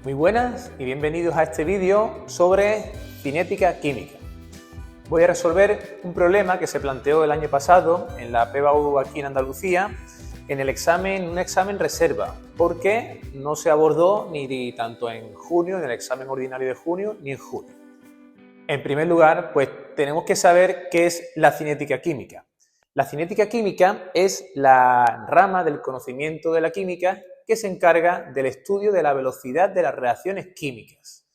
Muy buenas y bienvenidos a este vídeo sobre cinética química. Voy a resolver un problema que se planteó el año pasado en la PBAU aquí en Andalucía en un examen reserva, porque no se abordó ni tanto en junio, en el examen ordinario de junio, ni en julio. En primer lugar, pues tenemos que saber qué es la cinética química. La cinética química es la rama del conocimiento de la química que se encarga del estudio de la velocidad de las reacciones químicas.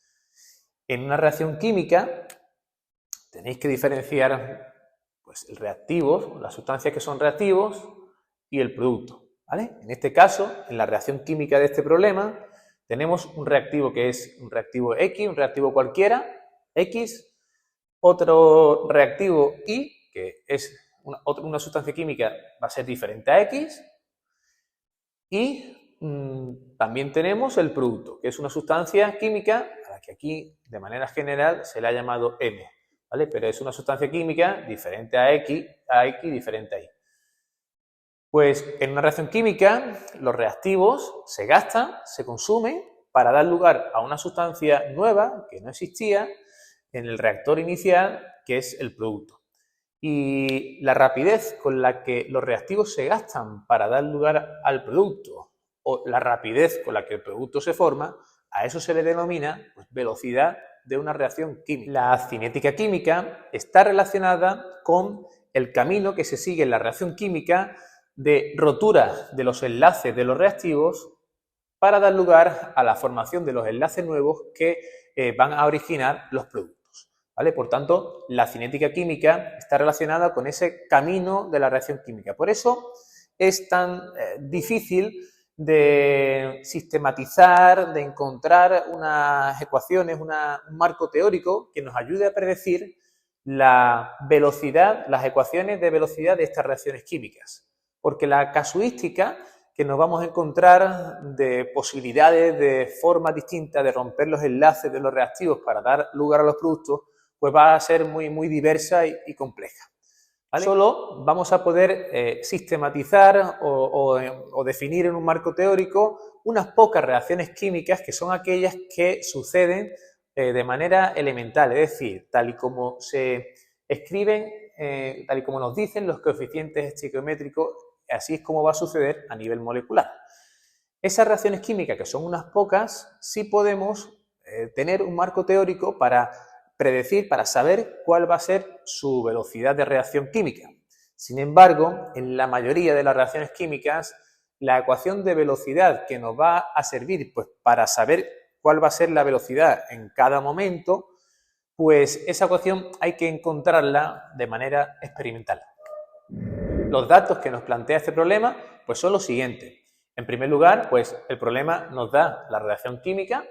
En una reacción química tenéis que diferenciar pues, el reactivo, las sustancias que son reactivos y el producto, ¿vale? En este caso, en la reacción química de este problema, tenemos un reactivo que es un reactivo X, un reactivo cualquiera, X, otro reactivo Y, que es una sustancia química, va a ser diferente a X, y también tenemos el producto, que es una sustancia química a la que aquí, de manera general, se le ha llamado M, ¿vale? Pero es una sustancia química diferente a X, diferente a Y. Pues en una reacción química, los reactivos se gastan, se consumen para dar lugar a una sustancia nueva que no existía en el reactor inicial, que es el producto. Y la rapidez con la que los reactivos se gastan para dar lugar al producto o la rapidez con la que el producto se forma, a eso se le denomina pues, velocidad de una reacción química. La cinética química está relacionada con el camino que se sigue en la reacción química de rotura de los enlaces de los reactivos para dar lugar a la formación de los enlaces nuevos que van a originar los productos, ¿vale? Por tanto, la cinética química está relacionada con ese camino de la reacción química. Por eso es tan difícil de sistematizar, de encontrar unas ecuaciones, un marco teórico que nos ayude a predecir la velocidad, las ecuaciones de velocidad de estas reacciones químicas. Porque la casuística que nos vamos a encontrar de posibilidades, de formas distintas de romper los enlaces de los reactivos para dar lugar a los productos, pues va a ser muy diversa y compleja, ¿vale? Solo vamos a poder sistematizar o definir en un marco teórico unas pocas reacciones químicas que son aquellas que suceden de manera elemental, es decir, tal y como se escriben, tal y como nos dicen los coeficientes estequiométricos, así es como va a suceder a nivel molecular. Esas reacciones químicas, que son unas pocas, sí podemos tener un marco teórico para predecir, para saber cuál va a ser su velocidad de reacción química. Sin embargo, en la mayoría de las reacciones químicas, la ecuación de velocidad que nos va a servir pues, para saber cuál va a ser la velocidad en cada momento, pues esa ecuación hay que encontrarla de manera experimental. Los datos que nos plantea este problema pues son los siguientes. En primer lugar, pues el problema nos da la reacción química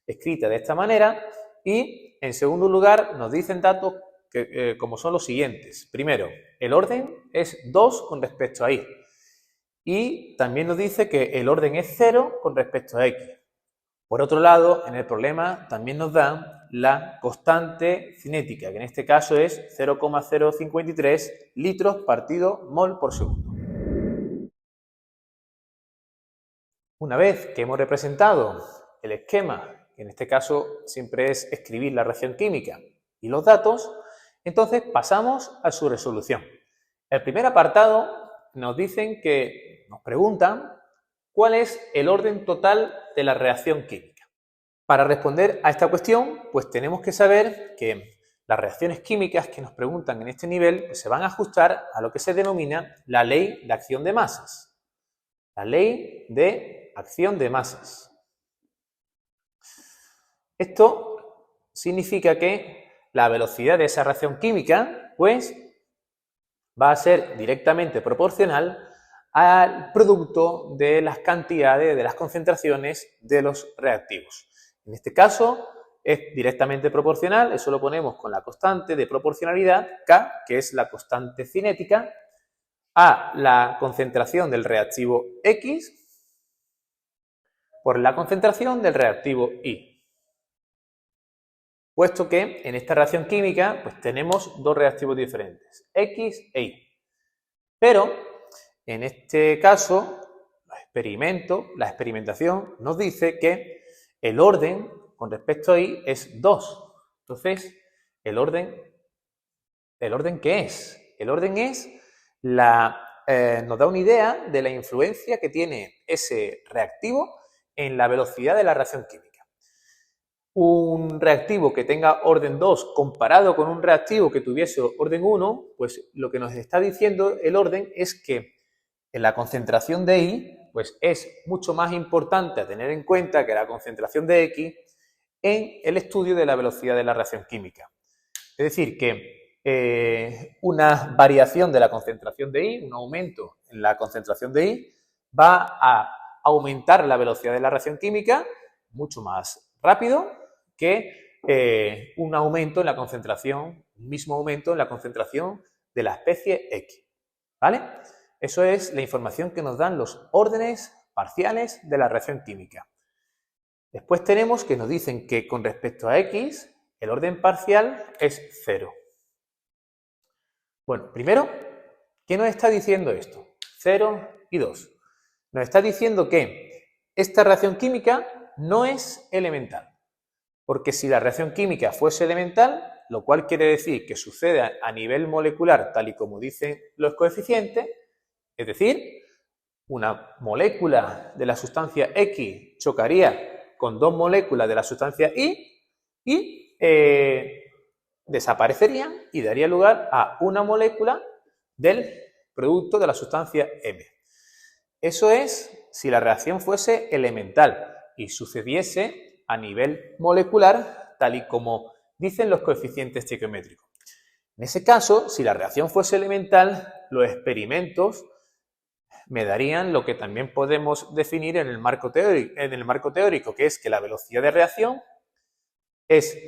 escrita de esta manera y en segundo lugar nos dicen datos que, como son los siguientes. Primero, el orden es 2 con respecto a Y y también nos dice que el orden es 0 con respecto a X. Por otro lado, en el problema también nos dan la constante cinética, que en este caso es 0,053 litros partido mol por segundo. Una vez que hemos representado el esquema, que en este caso siempre es escribir la reacción química y los datos, entonces pasamos a su resolución. El primer apartado nos preguntan cuál es el orden total de la reacción química. Para responder a esta cuestión, pues tenemos que saber que las reacciones químicas que nos preguntan en este nivel pues se van a ajustar a lo que se denomina la ley de acción de masas. La ley de acción de masas. Esto significa que la velocidad de esa reacción química pues va a ser directamente proporcional al producto de las cantidades, de las concentraciones de los reactivos. En este caso es directamente proporcional, eso lo ponemos con la constante de proporcionalidad, K, que es la constante cinética, a la concentración del reactivo X por la concentración del reactivo Y. Puesto que en esta reacción química pues tenemos dos reactivos diferentes, X e Y. Pero en este caso, la experimentación nos dice que el orden con respecto a I es 2. Entonces, ¿el orden qué es? El orden es nos da una idea de la influencia que tiene ese reactivo en la velocidad de la reacción química. Un reactivo que tenga orden 2 comparado con un reactivo que tuviese orden 1, pues lo que nos está diciendo el orden es que en la concentración de I pues es mucho más importante a tener en cuenta que la concentración de X en el estudio de la velocidad de la reacción química. Es decir, que una variación de la concentración de I, un aumento en la concentración de I, va a aumentar la velocidad de la reacción química mucho más rápido que un aumento en la concentración, un mismo aumento en la concentración de la especie X. ¿Vale? Eso es la información que nos dan los órdenes parciales de la reacción química. Después tenemos que nos dicen que con respecto a X, el orden parcial es 0. Bueno, primero, ¿qué nos está diciendo esto? 0 y 2. Nos está diciendo que esta reacción química no es elemental. Porque si la reacción química fuese elemental, lo cual quiere decir que sucede a nivel molecular, tal y como dicen los coeficientes, es decir, una molécula de la sustancia X chocaría con dos moléculas de la sustancia Y y desaparecerían y daría lugar a una molécula del producto de la sustancia M. Eso es si la reacción fuese elemental y sucediese a nivel molecular, tal y como dicen los coeficientes estequiométricos. En ese caso, si la reacción fuese elemental, los experimentos me darían lo que también podemos definir en el marco teórico, que es que la velocidad de reacción es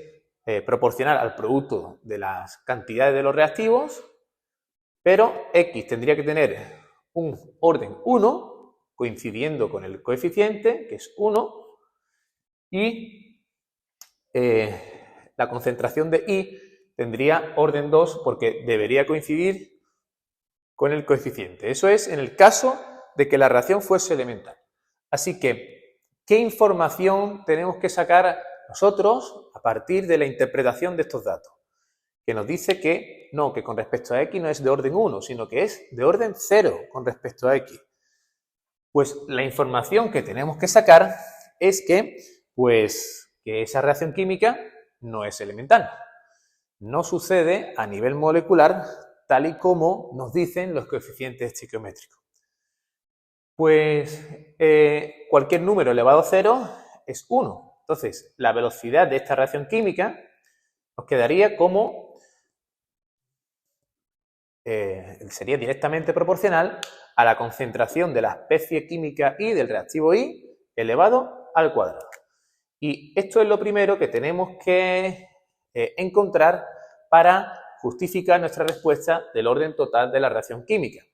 proporcional al producto de las cantidades de los reactivos, pero X tendría que tener un orden 1, coincidiendo con el coeficiente, que es 1, y la concentración de I tendría orden 2 porque debería coincidir con el coeficiente. Eso es en el caso de que la reacción fuese elemental. Así que, ¿qué información tenemos que sacar nosotros a partir de la interpretación de estos datos? Que nos dice que no, que con respecto a X no es de orden 1, sino que es de orden 0 con respecto a X. Pues la información que tenemos que sacar es que esa reacción química no es elemental. No sucede a nivel molecular tal y como nos dicen los coeficientes estequiométricos. Pues cualquier número elevado a 0 es 1. Entonces, la velocidad de esta reacción química nos quedaría como sería directamente proporcional a la concentración de la especie química I del reactivo I elevado al cuadrado. Y esto es lo primero que tenemos que encontrar para justificar nuestra respuesta del orden total de la reacción química.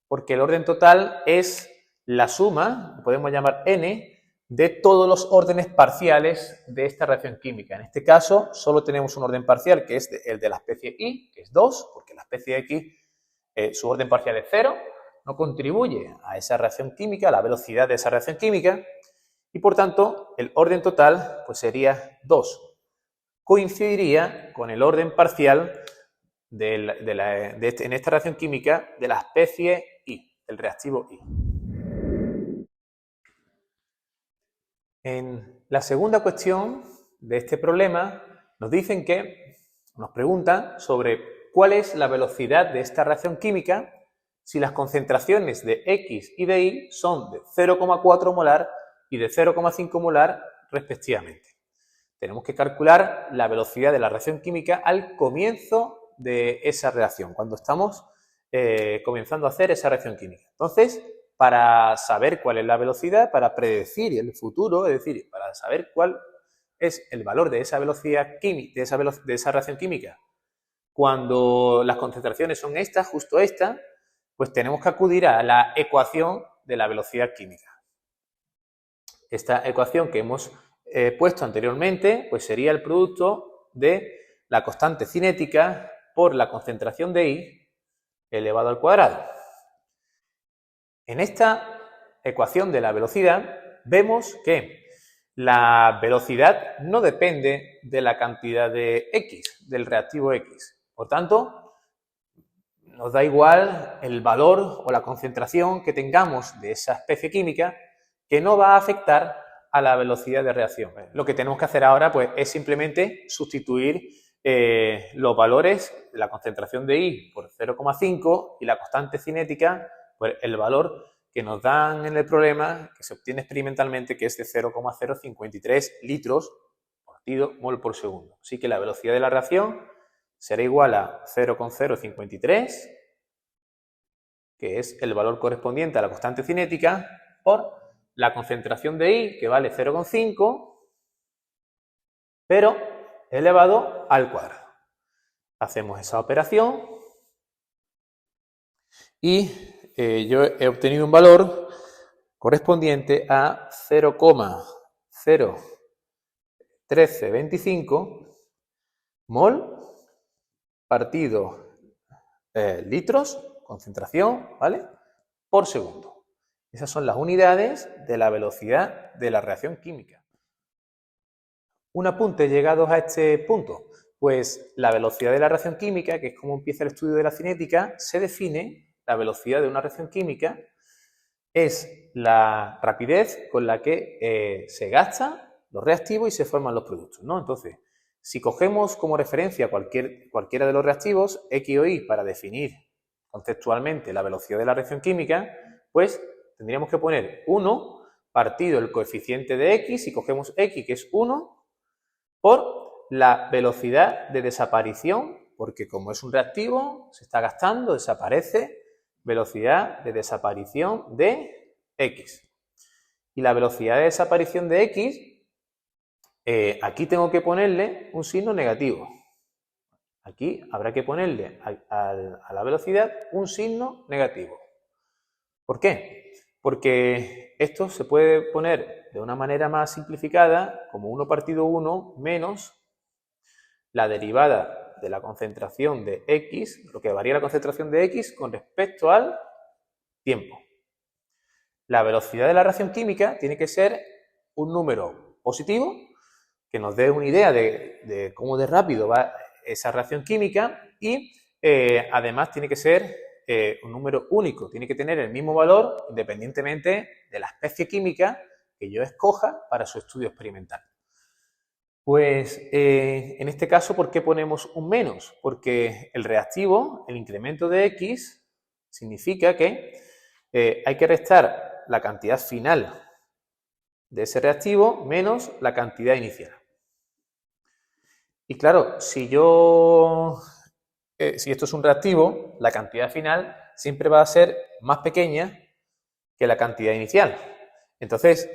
Porque el orden total es la suma, podemos llamar N, de todos los órdenes parciales de esta reacción química. En este caso, solo tenemos un orden parcial, que es el de la especie I, que es 2, porque la especie X, su orden parcial es 0, no contribuye a esa reacción química, a la velocidad de esa reacción química, y por tanto, el orden total pues sería 2. Coincidiría con el orden parcial en esta reacción química de la especie I, el reactivo I. En la segunda cuestión de este problema nos preguntan sobre cuál es la velocidad de esta reacción química si las concentraciones de X y de Y son de 0,4 molar y de 0,5 molar respectivamente. Tenemos que calcular la velocidad de la reacción química al comienzo de esa reacción, cuando estamos comenzando a hacer esa reacción química. Entonces, para saber cuál es la velocidad, para predecir el futuro, es decir, para saber cuál es el valor de esa velocidad química, de esa reacción química, cuando las concentraciones son estas, justo esta, pues tenemos que acudir a la ecuación de la velocidad química. Esta ecuación que hemos puesto anteriormente, pues sería el producto de la constante cinética por la concentración de I elevado al cuadrado. En esta ecuación de la velocidad vemos que La velocidad no depende de la cantidad de X, del reactivo X. Por tanto, nos da igual el valor o la concentración que tengamos de esa especie química, que no va a afectar a la velocidad de reacción. Lo que tenemos que hacer ahora pues, es simplemente sustituir los valores de la concentración de I por 0,5 y la constante cinética por el valor que nos dan en el problema, que se obtiene experimentalmente, que es de 0,053 litros partido mol por segundo. Así que la velocidad de la reacción será igual a 0,053, que es el valor correspondiente a la constante cinética, por la concentración de I, que vale 0,5, pero elevado al cuadrado. Hacemos esa operación y yo he obtenido un valor correspondiente a 0,01325 mol partido litros, concentración, ¿vale?, por segundo. Esas son las unidades de la velocidad de la reacción química. Un apunte llegados a este punto. Pues la velocidad de la reacción química, que es como empieza el estudio de la cinética, se define, la velocidad de una reacción química es la rapidez con la que se gastan los reactivos y se forman los productos, ¿no? Entonces, si cogemos como referencia cualquiera de los reactivos, X o Y, para definir conceptualmente la velocidad de la reacción química, pues tendríamos que poner 1 partido el coeficiente de X, si cogemos X, que es 1, por la velocidad de desaparición, porque como es un reactivo, se está gastando, desaparece, velocidad de desaparición de X. Y la velocidad de desaparición de X, aquí tengo que ponerle un signo negativo. Aquí habrá que ponerle a la velocidad un signo negativo. ¿Por qué? Porque esto se puede poner de una manera más simplificada como 1 partido 1 menos la derivada de la concentración de X, lo que varía la concentración de X con respecto al tiempo. La velocidad de la reacción química tiene que ser un número positivo que nos dé una idea de cómo de rápido va esa reacción química y además tiene que ser un número único, tiene que tener el mismo valor independientemente de la especie química que yo escoja para su estudio experimental. Pues en este caso, ¿por qué ponemos un menos? Porque el reactivo, el incremento de X, significa que hay que restar la cantidad final de ese reactivo menos la cantidad inicial. Y claro, si esto es un reactivo, la cantidad final siempre va a ser más pequeña que la cantidad inicial. Entonces,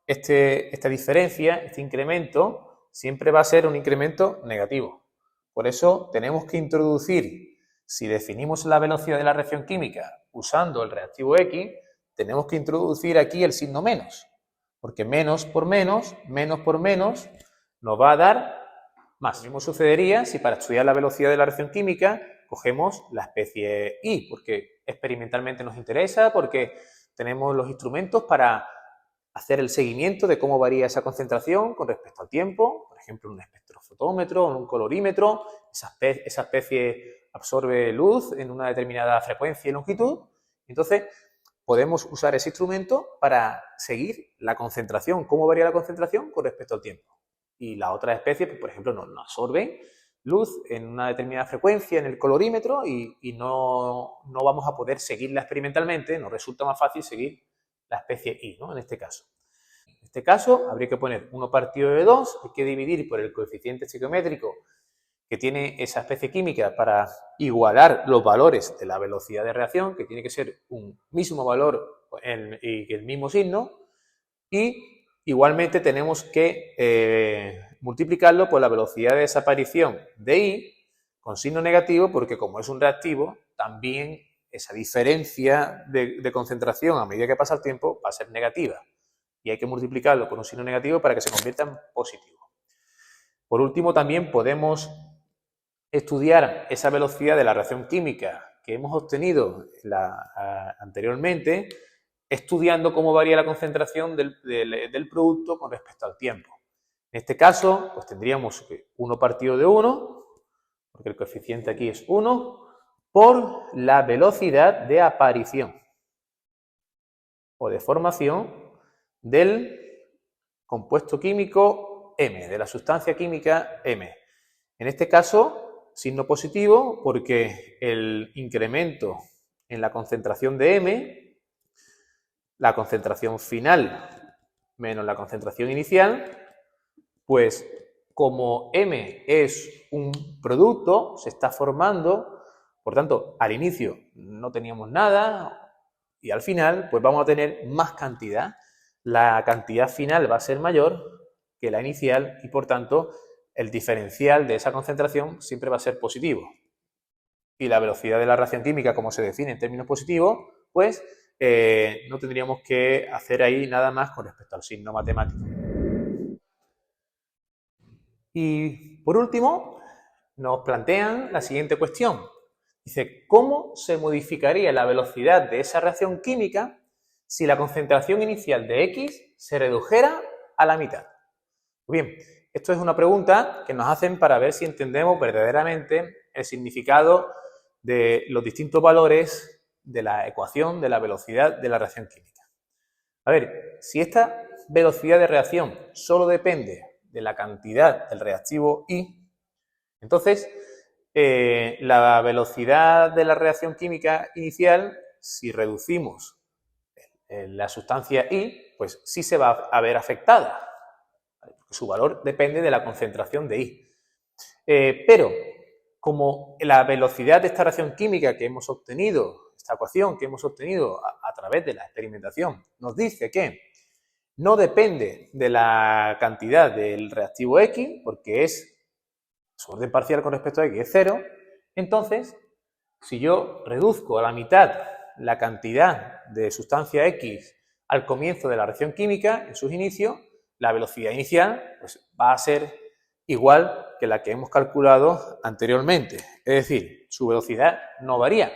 esta diferencia, este incremento, siempre va a ser un incremento negativo. Por eso tenemos que introducir, si definimos la velocidad de la reacción química usando el reactivo X, tenemos que introducir aquí el signo menos, porque menos por menos nos va a dar más. Lo mismo sucedería si para estudiar la velocidad de la reacción química cogemos la especie Y, porque experimentalmente nos interesa, porque tenemos los instrumentos para hacer el seguimiento de cómo varía esa concentración con respecto al tiempo, por ejemplo, un espectrofotómetro o un colorímetro, esa especie absorbe luz en una determinada frecuencia y longitud, entonces podemos usar ese instrumento para seguir la concentración, cómo varía la concentración con respecto al tiempo. Y las otras especies, pues, por ejemplo, no absorben luz en una determinada frecuencia en el colorímetro y no vamos a poder seguirla experimentalmente, nos resulta más fácil seguir la especie Y, ¿no? En este caso. En este caso, habría que poner 1 partido de 2, hay que dividir por el coeficiente estequiométrico que tiene esa especie química para igualar los valores de la velocidad de reacción, que tiene que ser un mismo valor y el mismo signo, y igualmente tenemos que multiplicarlo por la velocidad de desaparición de I con signo negativo, porque como es un reactivo, también esa diferencia de concentración a medida que pasa el tiempo va a ser negativa. Y hay que multiplicarlo por un signo negativo para que se convierta en positivo. Por último, también podemos estudiar esa velocidad de la reacción química que hemos obtenido anteriormente estudiando cómo varía la concentración del producto con respecto al tiempo. En este caso, pues tendríamos que 1 partido de 1, porque el coeficiente aquí es 1, por la velocidad de aparición o de formación del compuesto químico M, de la sustancia química M. En este caso, signo positivo porque el incremento en la concentración de M, la concentración final menos la concentración inicial, pues como M es un producto, se está formando, por tanto, al inicio no teníamos nada y al final pues vamos a tener más cantidad. La cantidad final va a ser mayor que la inicial y por tanto el diferencial de esa concentración siempre va a ser positivo. Y la velocidad de la reacción química, como se define en términos positivos, pues no tendríamos que hacer ahí nada más con respecto al signo matemático. Y por último, nos plantean la siguiente cuestión. Dice, ¿cómo se modificaría la velocidad de esa reacción química si la concentración inicial de X se redujera a la mitad? Bien, esto es una pregunta que nos hacen para ver si entendemos verdaderamente el significado de los distintos valores de la ecuación de la velocidad de la reacción química. A ver, si esta velocidad de reacción solo depende de la cantidad del reactivo I, entonces la velocidad de la reacción química inicial, si reducimos la sustancia I, pues sí se va a ver afectada. Su valor depende de la concentración de I. Pero como la velocidad de esta reacción química que hemos obtenido, esta ecuación que hemos obtenido a través de la experimentación, nos dice que no depende de la cantidad del reactivo X, porque es su orden parcial con respecto a X es 0, entonces, si yo reduzco a la mitad la cantidad de sustancia X al comienzo de la reacción química, en sus inicios, la velocidad inicial pues, va a ser igual que la que hemos calculado anteriormente. Es decir, su velocidad no varía.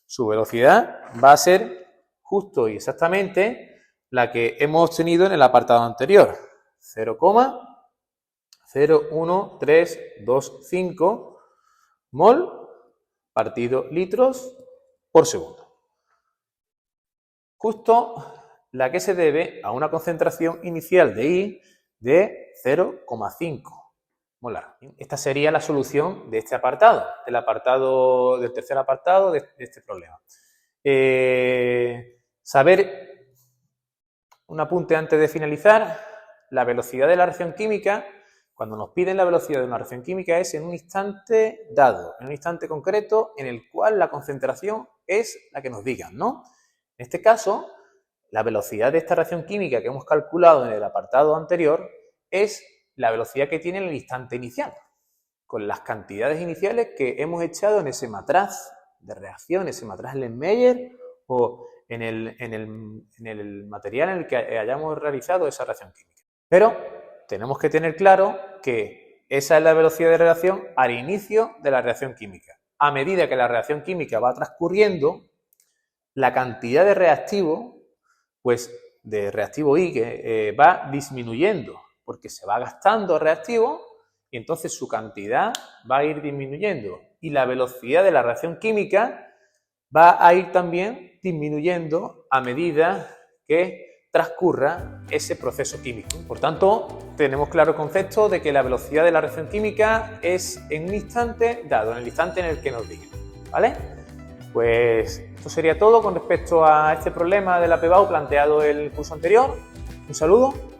Su velocidad va a ser justo y exactamente la que hemos obtenido en el apartado anterior. 0,01325 mol partido litros por segundo. Justo la que se debe a una concentración inicial de I de 0,5 molar. Esta sería la solución de este apartado, del tercer apartado de este problema. Saber un apunte antes de finalizar, la velocidad de la reacción química, cuando nos piden la velocidad de una reacción química es en un instante dado, en un instante concreto en el cual la concentración es la que nos digan, ¿no? En este caso, la velocidad de esta reacción química que hemos calculado en el apartado anterior es la velocidad que tiene en el instante inicial, con las cantidades iniciales que hemos echado en ese matraz de reacción, ese matraz Lehmeyer o en el material en el que hayamos realizado esa reacción química. Pero tenemos que tener claro que esa es la velocidad de reacción al inicio de la reacción química. A medida que la reacción química va transcurriendo, la cantidad de reactivo, pues de reactivo I, que va disminuyendo, porque se va gastando reactivo y entonces su cantidad va a ir disminuyendo. Y la velocidad de la reacción química va a ir también disminuyendo a medida que transcurra ese proceso químico. Por tanto, tenemos claro el concepto de que la velocidad de la reacción química es en un instante dado, en el instante en el que nos digan, ¿vale? Pues esto sería todo con respecto a este problema de la PBAU planteado en el curso anterior. Un saludo.